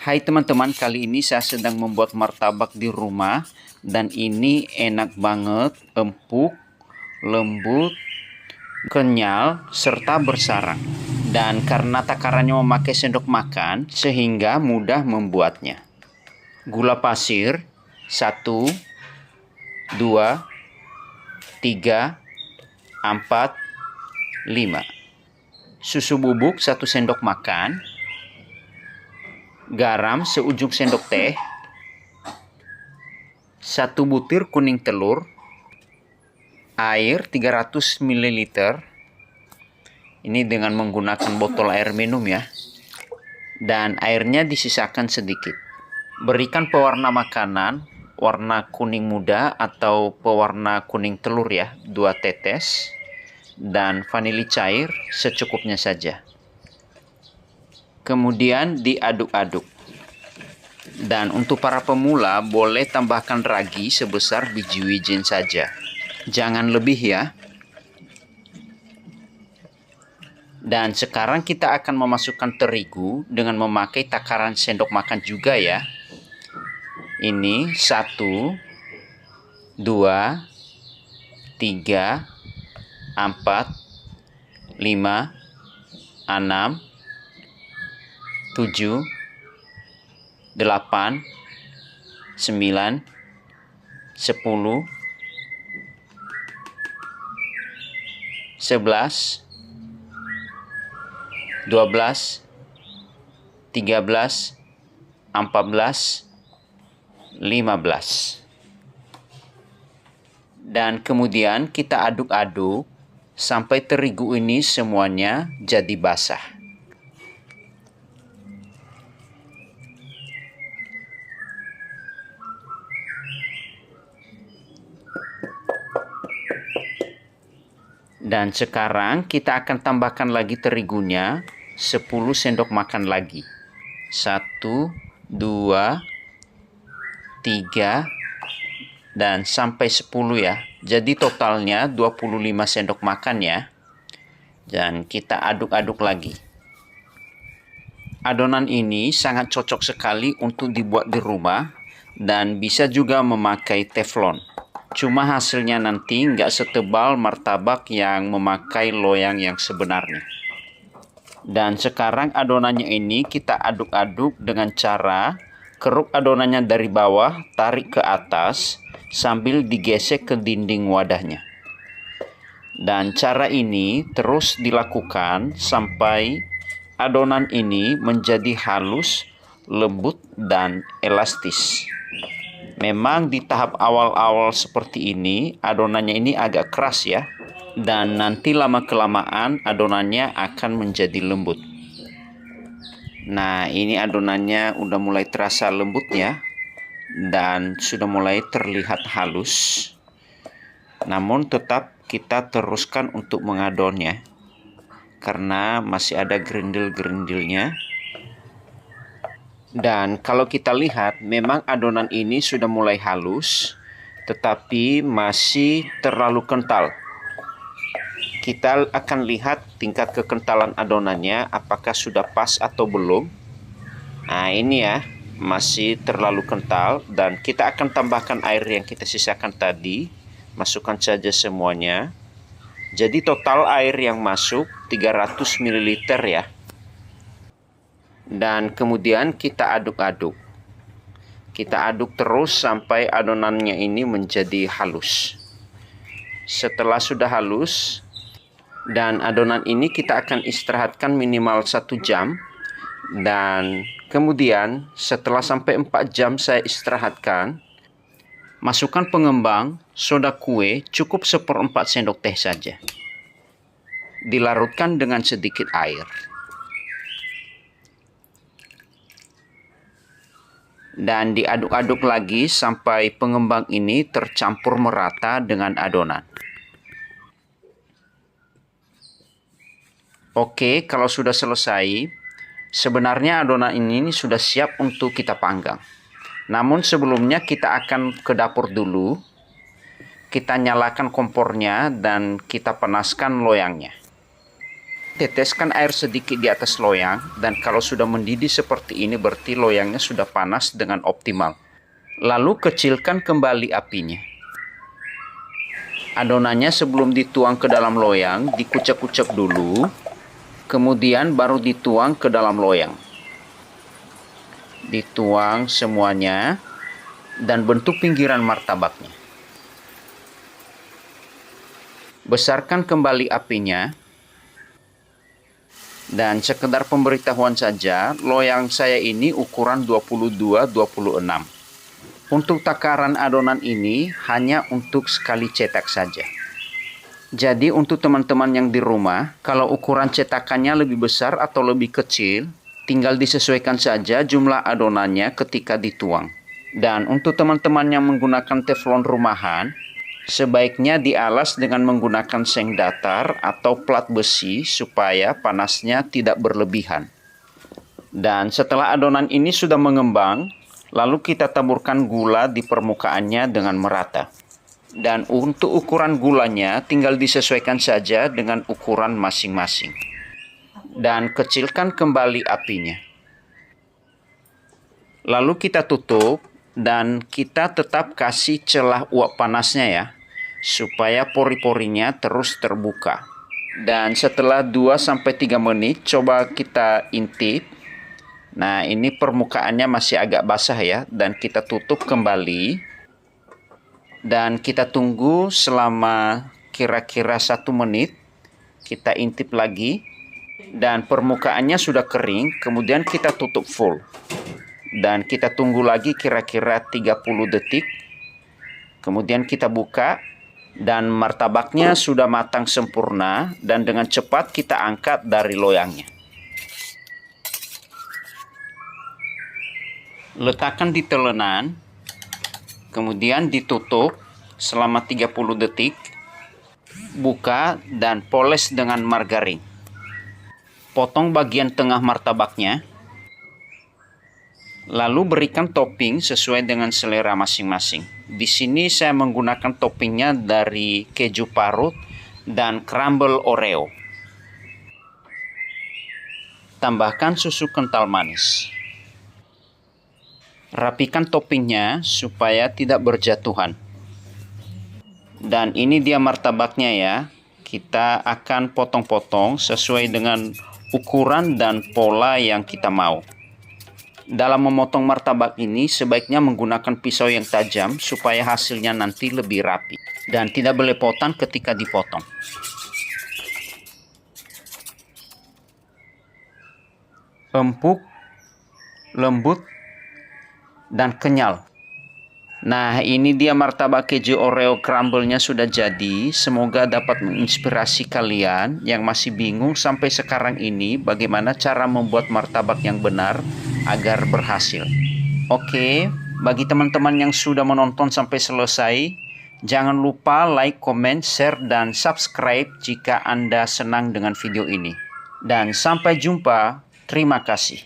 Hai teman-teman, kali ini saya sedang membuat martabak di rumah dan ini enak banget, empuk, lembut, kenyal, serta bersarang. Dan karena takarannya memakai sendok makan, sehingga mudah membuatnya. Gula pasir 1, 2, 3, 4, 5. Susu bubuk 1 sendok makan. Garam seujung sendok teh, 1 butir kuning telur, air 300 ml. Ini dengan menggunakan botol air minum ya. Dan airnya disisakan sedikit. Berikan pewarna makanan, warna kuning muda atau pewarna kuning telur ya, 2 tetes. Dan vanili cair secukupnya saja. Kemudian diaduk-aduk. Dan untuk para pemula boleh tambahkan ragi sebesar biji wijen saja. Jangan lebih ya. Dan sekarang kita akan memasukkan terigu dengan memakai takaran sendok makan juga ya. Ini 1, 2, 3, 4, 5, 6, 7, 8, 9, 10, 11, 12, 13, 14, 15. Dan kemudian kita aduk-aduk sampai terigu ini semuanya jadi basah. Dan sekarang kita akan tambahkan lagi terigunya 10 sendok makan lagi. 1, 2, 3, dan sampai 10 ya. Jadi totalnya 25 sendok makan ya. Dan kita aduk-aduk lagi. Adonan ini sangat cocok sekali untuk dibuat di rumah dan bisa juga memakai teflon. Cuma hasilnya nanti nggak setebal martabak yang memakai loyang yang sebenarnya. Dan sekarang adonannya ini kita aduk-aduk dengan cara keruk adonannya dari bawah, tarik ke atas sambil digesek ke dinding wadahnya. Dan cara ini terus dilakukan sampai adonan ini menjadi halus, lembut, dan elastis. Memang di tahap awal-awal seperti ini, adonannya ini agak keras ya. Dan nanti lama-kelamaan adonannya akan menjadi lembut. Nah, ini adonannya udah mulai terasa lembut ya. Dan sudah mulai terlihat halus. Namun tetap kita teruskan untuk mengadonnya. Karena masih ada gerindil-gerindilnya. Dan kalau kita lihat, memang adonan ini sudah mulai halus, tetapi masih terlalu kental. Kita akan lihat tingkat kekentalan adonannya, apakah sudah pas atau belum. Nah ini ya, masih terlalu kental, dan kita akan tambahkan air yang kita sisakan tadi. Masukkan saja semuanya. Jadi total air yang masuk 300 ml ya. Dan kemudian kita aduk-aduk. Kita aduk terus sampai adonannya ini menjadi halus. Setelah sudah halus, dan adonan ini kita akan istirahatkan minimal 1 jam. Dan kemudian setelah sampai 4 jam saya istirahatkan, masukkan pengembang, soda kue cukup 1/4 sendok teh saja. Dilarutkan dengan sedikit air. Dan diaduk-aduk lagi sampai pengembang ini tercampur merata dengan adonan. Oke, kalau sudah selesai, sebenarnya adonan ini sudah siap untuk kita panggang. Namun sebelumnya kita akan ke dapur dulu. Kita nyalakan kompornya dan kita panaskan loyangnya. Teteskan air sedikit di atas loyang, dan kalau sudah mendidih seperti ini berarti loyangnya sudah panas dengan optimal. Lalu kecilkan kembali apinya. Adonannya sebelum dituang ke dalam loyang, dikucek-kucek dulu, kemudian baru dituang ke dalam loyang. Dituang semuanya, dan bentuk pinggiran martabaknya. Besarkan kembali apinya. Dan sekedar pemberitahuan saja, loyang saya ini ukuran 22-26. Untuk takaran adonan ini hanya untuk sekali cetak saja. Jadi untuk teman-teman yang di rumah, kalau ukuran cetakannya lebih besar atau lebih kecil, tinggal disesuaikan saja jumlah adonannya ketika dituang. Dan untuk teman-teman yang menggunakan teflon rumahan, sebaiknya dialas dengan menggunakan seng datar atau plat besi supaya panasnya tidak berlebihan. Dan setelah adonan ini sudah mengembang, lalu kita taburkan gula di permukaannya dengan merata. Dan untuk ukuran gulanya tinggal disesuaikan saja dengan ukuran masing-masing. Dan kecilkan kembali apinya. Lalu kita tutup. Dan kita tetap kasih celah uap panasnya ya, supaya pori-porinya terus terbuka. Dan setelah 2-3 menit coba kita intip. Nah, ini permukaannya masih agak basah ya, dan kita tutup kembali. Dan kita tunggu selama kira-kira 1 menit. Kita intip lagi. Dan permukaannya sudah kering, kemudian kita tutup full. Dan kita tunggu lagi kira-kira 30 detik. Kemudian kita buka. Dan martabaknya sudah matang sempurna. Dan dengan cepat kita angkat dari loyangnya. Letakkan di telenan. Kemudian ditutup selama 30 detik. Buka dan poles dengan margarin. Potong bagian tengah martabaknya. Lalu berikan topping sesuai dengan selera masing-masing. Di sini saya menggunakan toppingnya dari keju parut dan crumble Oreo. Tambahkan susu kental manis. Rapikan toppingnya supaya tidak berjatuhan. Dan ini dia martabaknya ya. Kita akan potong-potong sesuai dengan ukuran dan pola yang kita mau. Dalam memotong martabak ini sebaiknya menggunakan pisau yang tajam supaya hasilnya nanti lebih rapi dan tidak belepotan ketika dipotong. Empuk, lembut, dan kenyal. Nah, ini dia martabak keju Oreo crumble-nya sudah jadi. Semoga dapat menginspirasi kalian yang masih bingung sampai sekarang ini bagaimana cara membuat martabak yang benar agar berhasil. Oke, bagi teman-teman yang sudah menonton sampai selesai, jangan lupa like, comment, share, dan subscribe jika Anda senang dengan video ini. Dan sampai jumpa, terima kasih.